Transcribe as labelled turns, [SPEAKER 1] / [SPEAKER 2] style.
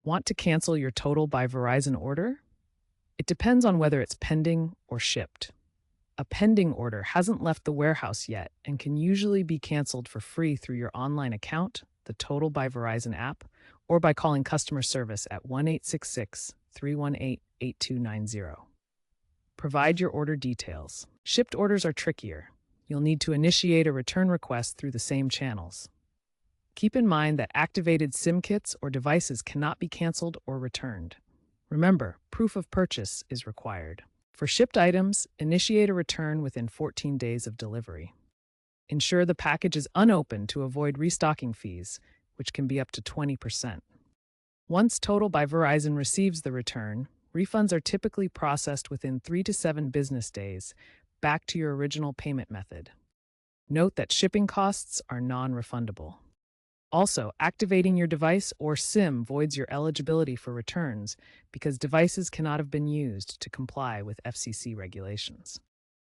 [SPEAKER 1] Want to cancel your Total by Verizon order? It depends on whether it's pending or shipped. A pending order hasn't left the warehouse yet and can usually be canceled for free through your online account, the Total by Verizon app, or by calling customer service at 1-866-318-8290. Provide your order details. Shipped orders are trickier. You'll need to initiate a return request through the same channels. Keep in mind that activated SIM kits or devices cannot be canceled or returned. Remember, proof of purchase is required. For shipped items, initiate a return within 14 days of delivery. Ensure the package is unopened to avoid restocking fees, which can be up to 20%. Once Total by Verizon receives the return, refunds are typically processed within 3 to 7 business days, back to your original payment method. Note that shipping costs are non-refundable. Also, activating your device or SIM voids your eligibility for returns because devices cannot have been used to comply with FCC regulations.